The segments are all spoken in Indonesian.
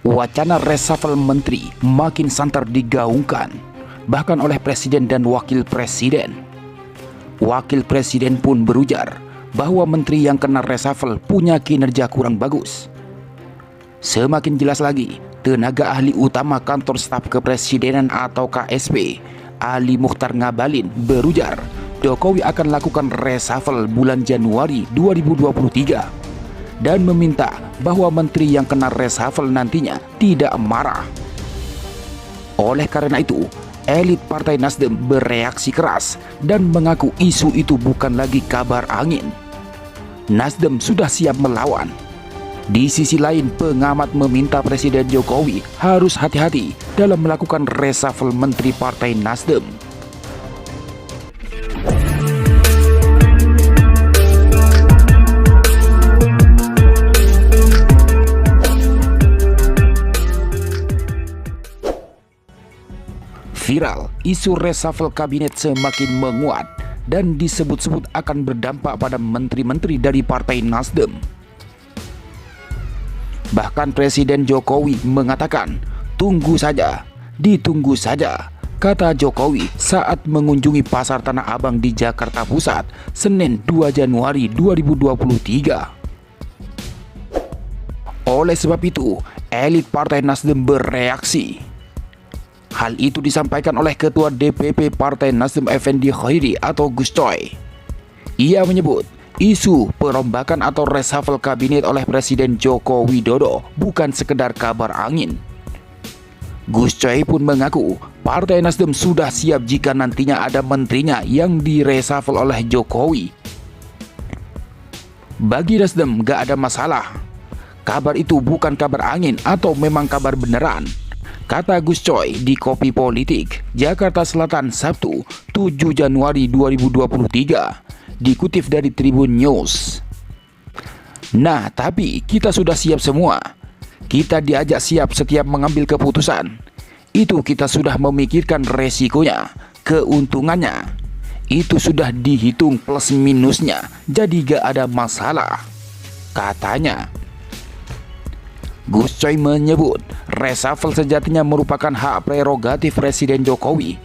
Wacana reshuffle menteri makin santer digaungkan, bahkan oleh presiden dan wakil presiden. Wakil presiden pun berujar bahwa menteri yang kena reshuffle punya kinerja kurang bagus. Semakin jelas lagi, tenaga ahli utama kantor staf kepresidenan atau KSP, Ali Mukhtar Ngabalin, berujar Jokowi akan lakukan reshuffle bulan Januari 2023 dan meminta bahwa menteri yang kena reshuffle nantinya tidak marah. Oleh karena itu, elit Partai Nasdem bereaksi keras dan mengaku isu itu bukan lagi kabar angin. Nasdem sudah siap melawan. Di sisi lain, pengamat meminta Presiden Jokowi harus hati-hati dalam melakukan reshuffle menteri Partai Nasdem. Viral, isu reshuffle kabinet semakin menguat dan disebut-sebut akan berdampak pada menteri-menteri dari Partai Nasdem. Bahkan Presiden Jokowi mengatakan, "Tunggu saja, ditunggu saja," kata Jokowi saat mengunjungi Pasar Tanah Abang di Jakarta Pusat, Senin 2 Januari 2023. Oleh sebab itu, elit Partai Nasdem bereaksi. Hal itu disampaikan oleh Ketua DPP Partai Nasdem Effendi Khairi atau Gus Coy. Ia menyebut isu perombakan atau reshuffle kabinet oleh Presiden Joko Widodo bukan sekedar kabar angin. Gus Coy pun mengaku Partai Nasdem sudah siap jika nantinya ada menterinya yang direshuffle oleh Jokowi. Bagi Nasdem gak ada masalah. Kabar itu bukan kabar angin atau memang kabar beneran, kata Gus Coy di Kopi Politik, Jakarta Selatan, Sabtu 7 Januari 2023, dikutip dari Tribun News. Nah, tapi kita sudah siap semua. Kita diajak siap setiap mengambil keputusan. Itu kita sudah memikirkan resikonya, keuntungannya. Itu sudah dihitung plus minusnya, jadi gak ada masalah, katanya. Gus Coy menyebut reshuffle sejatinya merupakan hak prerogatif Presiden Jokowi.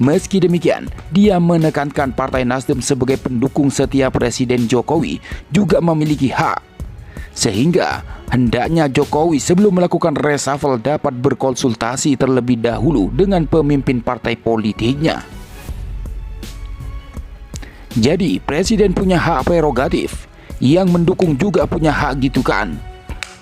Meski demikian, dia menekankan Partai Nasdem sebagai pendukung setia Presiden Jokowi juga memiliki hak. Sehingga hendaknya Jokowi sebelum melakukan reshuffle dapat berkonsultasi terlebih dahulu dengan pemimpin partai politiknya. Jadi Presiden punya hak prerogatif, yang mendukung juga punya hak gitu kan.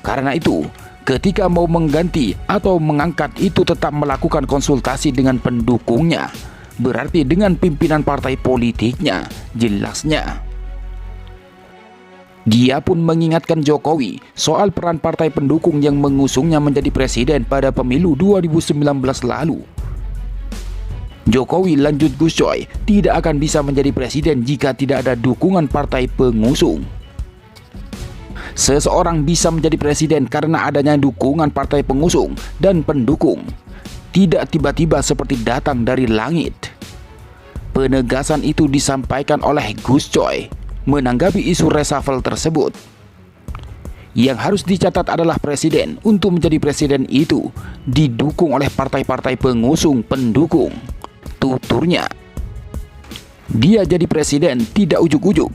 Karena itu, ketika mau mengganti atau mengangkat itu tetap melakukan konsultasi dengan pendukungnya, berarti dengan pimpinan partai politiknya, jelasnya. Dia pun mengingatkan Jokowi soal peran partai pendukung yang mengusungnya menjadi presiden pada pemilu 2019 lalu. Jokowi, lanjut Gus Coy, tidak akan bisa menjadi presiden jika tidak ada dukungan partai pengusung. Seseorang bisa menjadi presiden karena adanya dukungan partai pengusung dan pendukung, tidak tiba-tiba seperti datang dari langit. Penegasan itu disampaikan oleh Gus Coy menanggapi isu reshuffle tersebut. Yang harus dicatat adalah presiden untuk menjadi presiden itu didukung oleh partai-partai pengusung pendukung, tuturnya. Dia jadi presiden tidak ujuk-ujuk,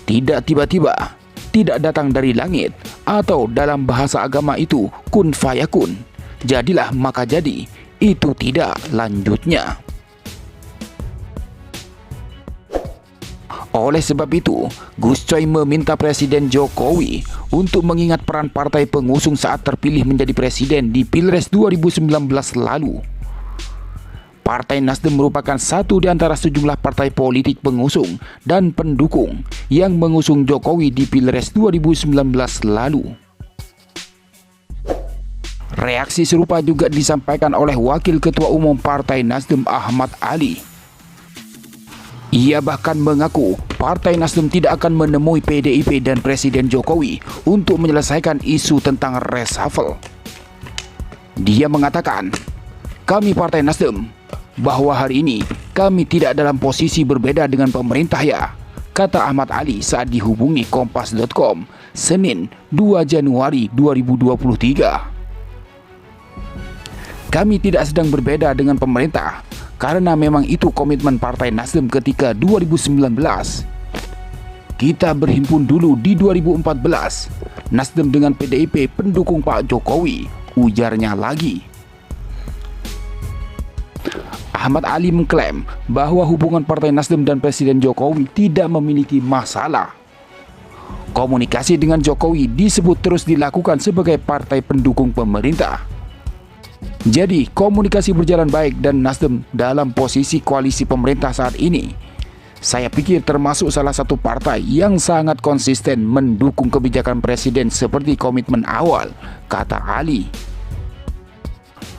tidak tiba-tiba, tidak datang dari langit, atau dalam bahasa agama itu kun fayakun, jadilah maka jadi, itu tidak, lanjutnya. Oleh sebab itu, Gus Coy meminta Presiden Jokowi untuk mengingat peran partai pengusung saat terpilih menjadi presiden di Pilpres 2019 lalu. Partai Nasdem merupakan satu di antara sejumlah partai politik pengusung dan pendukung yang mengusung Jokowi di Pilpres 2019 lalu. Reaksi serupa juga disampaikan oleh Wakil Ketua Umum Partai Nasdem Ahmad Ali. Ia bahkan mengaku Partai Nasdem tidak akan menemui PDIP dan Presiden Jokowi untuk menyelesaikan isu tentang reshuffle. Dia mengatakan, "Kami Partai Nasdem, bahwa hari ini kami tidak dalam posisi berbeda dengan pemerintah ya," kata Ahmad Ali saat dihubungi Kompas.com Senin 2 Januari 2023. Kami tidak sedang berbeda dengan pemerintah, karena memang itu komitmen Partai Nasdem ketika 2019. Kita berhimpun dulu di 2014. Nasdem dengan PDIP pendukung Pak Jokowi, ujarnya lagi. Ahmad Ali mengklaim bahwa hubungan Partai Nasdem dan Presiden Jokowi tidak memiliki masalah. Komunikasi dengan Jokowi disebut terus dilakukan sebagai partai pendukung pemerintah. Jadi, komunikasi berjalan baik dan Nasdem dalam posisi koalisi pemerintah saat ini. Saya pikir termasuk salah satu partai yang sangat konsisten mendukung kebijakan Presiden seperti komitmen awal, kata Ali.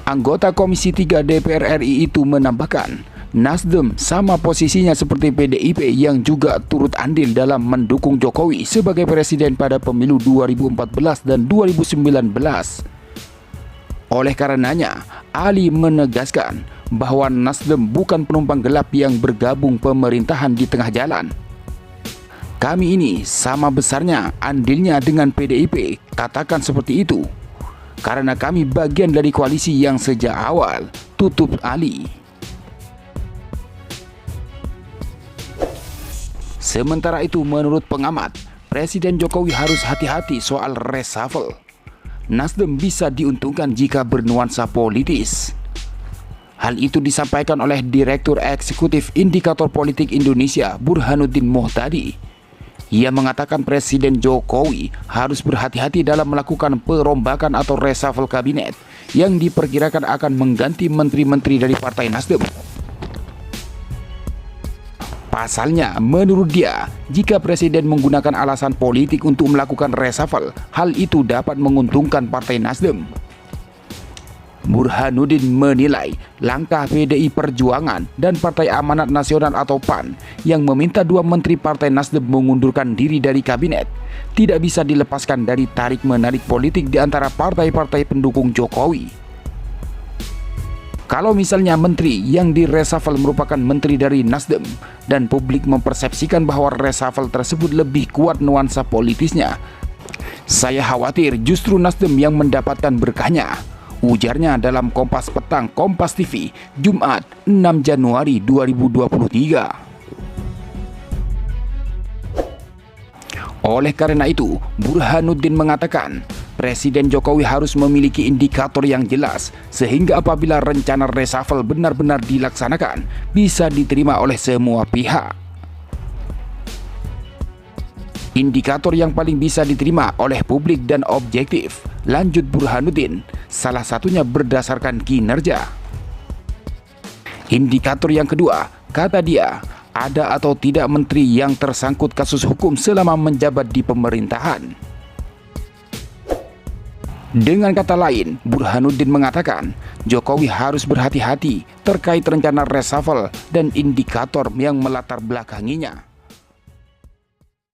Anggota Komisi 3 DPR RI itu menambahkan, Nasdem sama posisinya seperti PDIP yang juga turut andil dalam mendukung Jokowi sebagai presiden pada pemilu 2014 dan 2019. Oleh karenanya, Ali menegaskan bahwa Nasdem bukan penumpang gelap yang bergabung pemerintahan di tengah jalan. Kami ini sama besarnya andilnya dengan PDIP, katakan seperti itu. Karena kami bagian dari koalisi yang sejak awal, tutup Ali. Sementara itu, menurut pengamat, Presiden Jokowi harus hati-hati soal reshuffle. Nasdem bisa diuntungkan jika bernuansa politis. Hal itu disampaikan oleh Direktur Eksekutif Indikator Politik Indonesia, Burhanuddin Muhtadi. Ia mengatakan Presiden Jokowi harus berhati-hati dalam melakukan perombakan atau reshuffle kabinet yang diperkirakan akan mengganti menteri-menteri dari Partai Nasdem. Pasalnya, menurut dia, jika Presiden menggunakan alasan politik untuk melakukan reshuffle, hal itu dapat menguntungkan Partai Nasdem. Burhanuddin menilai langkah PDI Perjuangan dan Partai Amanat Nasional atau PAN yang meminta dua menteri Partai Nasdem mengundurkan diri dari kabinet tidak bisa dilepaskan dari tarik-menarik politik di antara partai-partai pendukung Jokowi. Kalau misalnya menteri yang direshuffle merupakan menteri dari Nasdem dan publik mempersepsikan bahwa reshuffle tersebut lebih kuat nuansa politisnya, saya khawatir justru Nasdem yang mendapatkan berkahnya, ujarnya dalam Kompas Petang Kompas TV Jumat 6 Januari 2023. Oleh karena itu, Burhanuddin mengatakan Presiden Jokowi harus memiliki indikator yang jelas sehingga apabila rencana reshuffle benar-benar dilaksanakan bisa diterima oleh semua pihak. Indikator yang paling bisa diterima oleh publik dan objektif, lanjut Burhanuddin, salah satunya berdasarkan kinerja. Indikator yang kedua, kata dia, ada atau tidak menteri yang tersangkut kasus hukum selama menjabat di pemerintahan. Dengan kata lain, Burhanuddin mengatakan Jokowi harus berhati-hati terkait rencana reshuffle dan indikator yang melatar belakanginya.